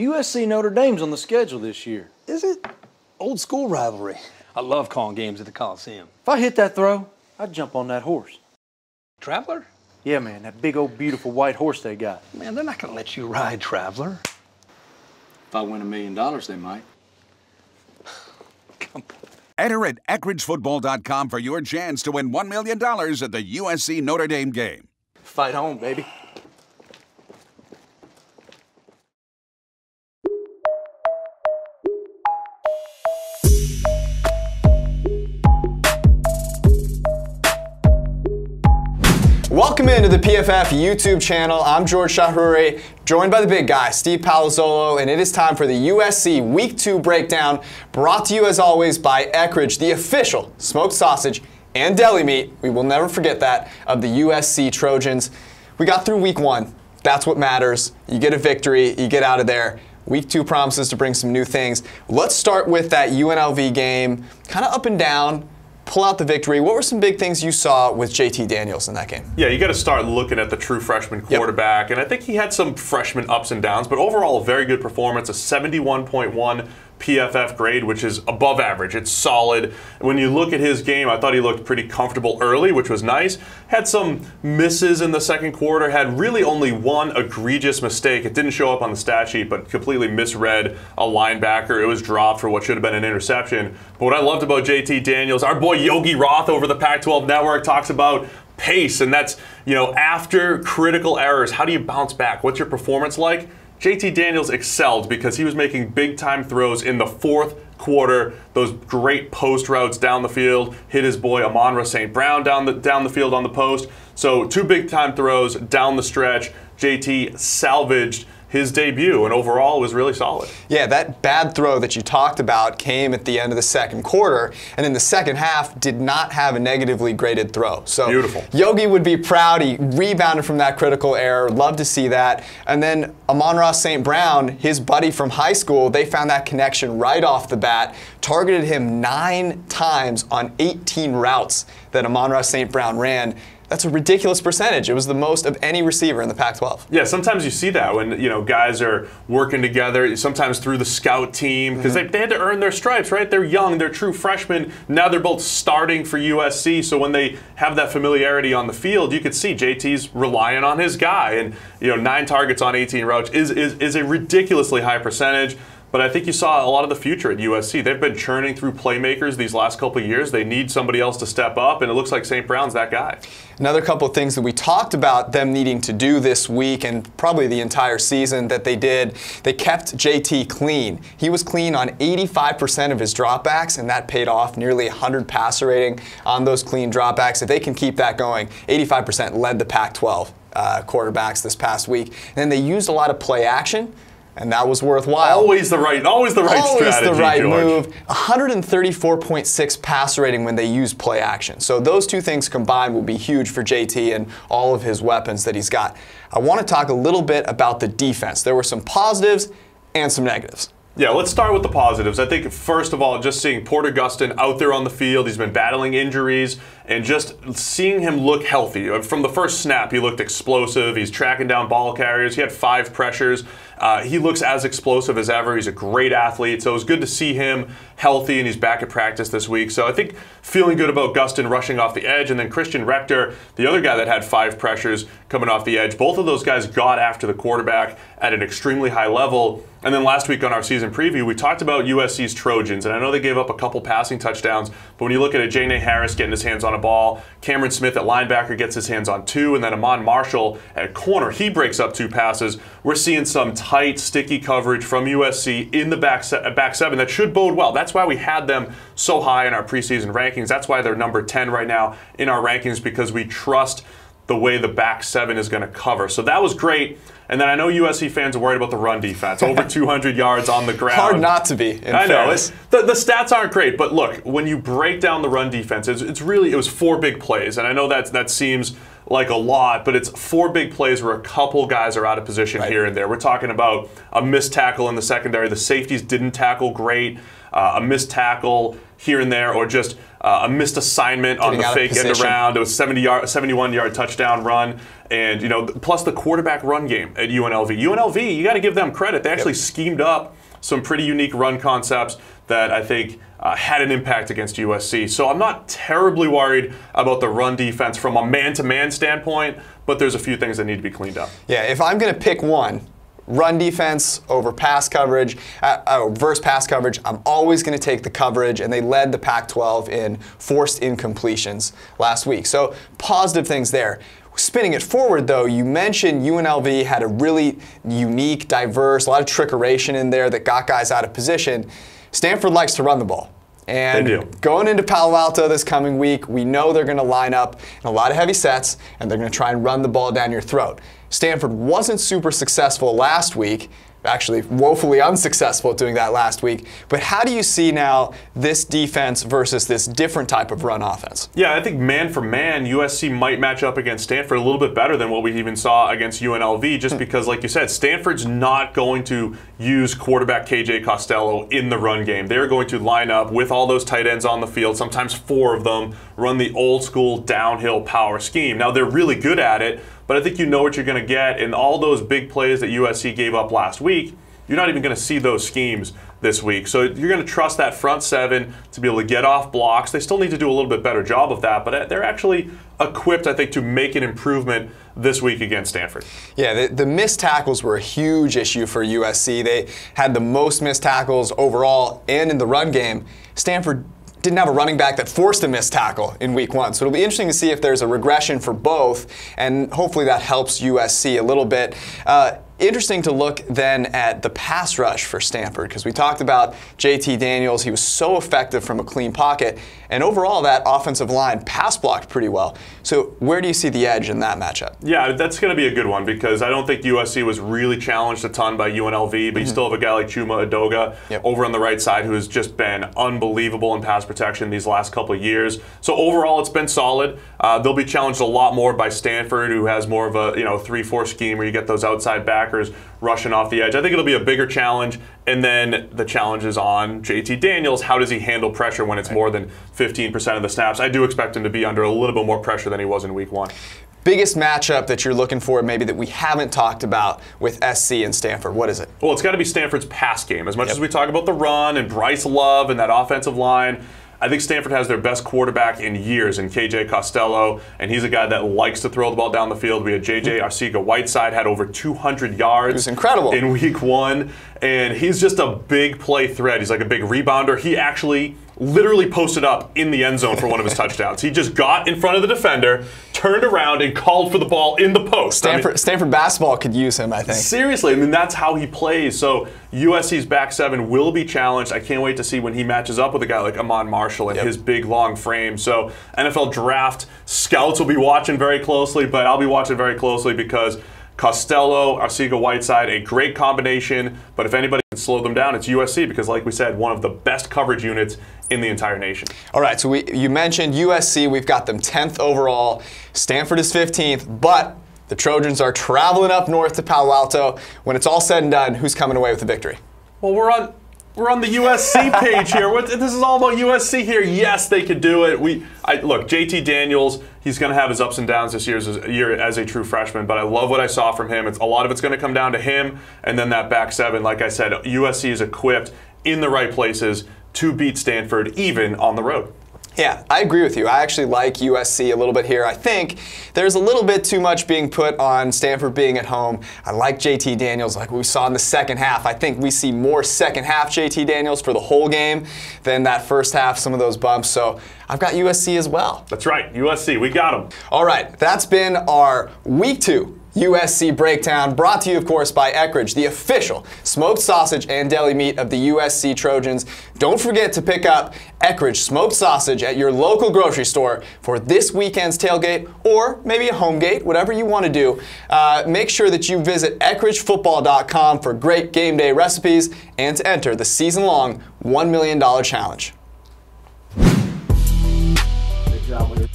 USC Notre Dame's on the schedule this year. Is it? Old school rivalry. I love calling games at the Coliseum. If I hit that throw, I'd jump on that horse. Traveler? Yeah, man, that big old beautiful white horse they got. Man, they're not going to let you ride Traveler. If I win $1 million, they might. Come on. Enter at EckridgeFootball.com for your chance to win $1 million at the USC Notre Dame game. Fight home, baby. Welcome into the PFF YouTube channel. I'm George Chahrouri, joined by the big guy, Steve Palazzolo, and it is time for the USC Week 2 breakdown, brought to you as always by Eckridge, the official smoked sausage and deli meat, we will never forget that, of the USC Trojans. We got through Week 1. That's what matters. You get a victory, you get out of there. Week 2 promises to bring some new things. Let's start with that UNLV game, kind of up and down. Pull out the victory. What were some big things you saw with JT Daniels in that game? Yeah, you got to start looking at the true freshman quarterback, and I think he had some freshman ups and downs, but overall a very good performance, a 71.1 PFF grade, which is above average. It's solid. When you look at his game, I thought he looked pretty comfortable early, which was nice. Had some misses in the second quarter, had really only one egregious mistake. It didn't show up on the stat sheet, but completely misread a linebacker. It was dropped for what should have been an interception. But what I loved about JT Daniels, our boy Yogi Roth over the Pac-12 Network talks about pace, and that's, you know, after critical errors, how do you bounce back? What's your performance like? JT Daniels excelled because he was making big-time throws in the fourth quarter. Those great post routes down the field, hit his boy Amon-Ra St. Brown down the field on the post. So 2 big-time throws down the stretch. JT salvaged his debut, and overall was really solid. Yeah, that bad throw that you talked about came at the end of the second quarter, and in the second half did not have a negatively graded throw. So beautiful. Yogi would be proud. He rebounded from that critical error. Love to see that. And then Amon-Ra St. Brown, his buddy from high school, they found that connection right off the bat, targeted him 9 times on 18 routes that Amon-Ra St. Brown ran. That's a ridiculous percentage. It was the most of any receiver in the Pac-12. Yeah, sometimes you see that when, you know, guys are working together, sometimes through the scout team, because they had to earn their stripes, right? They're young, they're true freshmen. Now they're both starting for USC, so when they have that familiarity on the field, you could see JT's relying on his guy. And, you know, 9 targets on 18 routes is a ridiculously high percentage. But I think you saw a lot of the future at USC. They've been churning through playmakers these last couple of years. They need somebody else to step up, and it looks like St. Brown's that guy. Another couple of things that we talked about them needing to do this week and probably the entire season that they did, they kept JT clean. He was clean on 85% of his dropbacks, and that paid off. Nearly 100 passer rating on those clean dropbacks. If they can keep that going, 85% led the Pac-12 quarterbacks this past week. And then they used a lot of play action, and that was worthwhile. Always the right strategy, Always the right George. move. 134.6 passer rating when they use play action. So those 2 things combined will be huge for JT and all of his weapons that he's got. I want to talk a little bit about the defense. There were some positives and some negatives. Yeah, let's start with the positives. I think, first of all, just seeing Porter Gustin out there on the field, he's been battling injuries, and just seeing him look healthy. From the first snap, he looked explosive. He's tracking down ball carriers. He had 5 pressures. He looks as explosive as ever. He's a great athlete, so it was good to see him healthy, and he's back at practice this week. So I think feeling good about Gustin rushing off the edge, and then Christian Rector, the other guy that had 5 pressures coming off the edge. Both of those guys got after the quarterback at an extremely high level. And then last week on our season preview, we talked about USC's Trojans, and I know they gave up a couple passing touchdowns, but when you look at Janae Harris getting his hands on a ball, Cameron Smith at linebacker gets his hands on 2, and then Amon Marshall at corner, he breaks up 2 passes. We're seeing some tight, sticky coverage from USC in the back 7 that should bode well. That's why we had them so high in our preseason rankings. That's why they're number 10 right now in our rankings, because we trust the way the back 7 is going to cover. So that was great. And then I know USC fans are worried about the run defense. Over 200 yards on the ground. Hard not to be, in fairness. know. The stats aren't great, but look, when you break down the run defense, it was 4 big plays. And I know that seems like a lot, but it's 4 big plays where a couple guys are out of position here and there. We're talking about a missed tackle in the secondary. The safeties didn't tackle great. A missed tackle here and there, or just a missed assignment on the fake end around. It was a 71-yard touchdown run. And, you know, plus the quarterback run game at UNLV. UNLV, you got to give them credit. They actually schemed up some pretty unique run concepts that I think had an impact against USC. So I'm not terribly worried about the run defense from a man-to-man standpoint, but there's a few things that need to be cleaned up. Yeah, if I'm going to pick one, run defense over pass coverage, versus pass coverage, I'm always going to take the coverage, and they led the Pac-12 in forced incompletions last week. So positive things there. Spinning it forward, though, you mentioned UNLV had a really unique, diverse, a lot of trickeration in there that got guys out of position. Stanford likes to run the ball. And going into Palo Alto this coming week, we know they're going to line up in a lot of heavy sets, and they're going to try and run the ball down your throat. Stanford wasn't super successful last week, actually woefully unsuccessful at doing that last week. But how do you see now this defense versus this different type of run offense? Yeah, I think man for man, USC might match up against Stanford a little bit better than what we even saw against UNLV, just because, like you said, Stanford's not going to use quarterback KJ Costello in the run game. They're going to line up with all those tight ends on the field, sometimes 4 of them, run the old school downhill power scheme. Now, they're really good at it, but I think you know what you're going to get. In all those big plays that USC gave up last week, you're not even going to see those schemes this week. So you're going to trust that front 7 to be able to get off blocks. They still need to do a little bit better job of that, but they're actually equipped, I think, to make an improvement this week against Stanford. Yeah, the missed tackles were a huge issue for USC. They had the most missed tackles overall and in the run game. Stanford didn't have a running back that forced a missed tackle in week 1. So it'll be interesting to see if there's a regression for both, and hopefully that helps USC a little bit. Interesting to look then at the pass rush for Stanford, because we talked about JT Daniels. He was so effective from a clean pocket, and overall that offensive line pass blocked pretty well. So where do you see the edge in that matchup? Yeah, that's going to be a good one, because I don't think USC was really challenged a ton by UNLV, but you still have a guy like Chuma Edoga over on the right side who has just been unbelievable in pass protection these last couple of years. So overall, it's been solid. They'll be challenged a lot more by Stanford, who has more of a 3-4 scheme where you get those outside backers rushing off the edge. I think it'll be a bigger challenge, and then the challenge is on JT Daniels. How does he handle pressure when it's more than 15% of the snaps? I do expect him to be under a little bit more pressure than he was in week 1. Biggest matchup that you're looking for, maybe that we haven't talked about with SC and Stanford, what is it? Well, it's got to be Stanford's pass game. As much as we talk about the run and Bryce Love and that offensive line, I think Stanford has their best quarterback in years in KJ Costello, and he's a guy that likes to throw the ball down the field. We had JJ Arcega-Whiteside had over 200 yards. It was incredible in week 1, and he's just a big play threat. He's like a big rebounder. He actually literally posted up in the end zone for one of his touchdowns. He just got in front of the defender, turned around, and called for the ball in the post. Stanford basketball could use him, I think. Seriously, I mean, that's how he plays. So USC's back 7 will be challenged. I can't wait to see when he matches up with a guy like Amon Marshall and his big, long frame. So NFL draft scouts will be watching very closely, but I'll be watching very closely because Costello, Arcega-Whiteside, a great combination, but if anybody can slow them down, it's USC because, like we said, one of the best coverage units in the entire nation. All right, so you mentioned USC. We've got them 10th overall. Stanford is 15th, but the Trojans are traveling up north to Palo Alto. When it's all said and done, who's coming away with the victory? Well, we're on the USC page here. This is all about USC here. Yes, they could do it. Look, JT Daniels, he's going to have his ups and downs this year as a true freshman, but I love what I saw from him. A lot of it's going to come down to him, and then that back 7. Like I said, USC is equipped in the right places to beat Stanford, even on the road. Yeah, I agree with you. I actually like USC a little bit here. I think there's a little bit too much being put on Stanford being at home. I like JT Daniels like we saw in the second half. I think we see more second half JT Daniels for the whole game than that first half, some of those bumps. So I've got USC as well. That's right, USC. We got them. All right, that's been our Week 2 USC breakdown, brought to you, of course, by Eckrich, the official smoked sausage and deli meat of the USC Trojans. Don't forget to pick up Eckrich smoked sausage at your local grocery store for this weekend's tailgate, or maybe a home gate, whatever you want to do. Make sure that you visit EckrichFootball.com for great game day recipes and to enter the season-long $1 million challenge. Good job with it.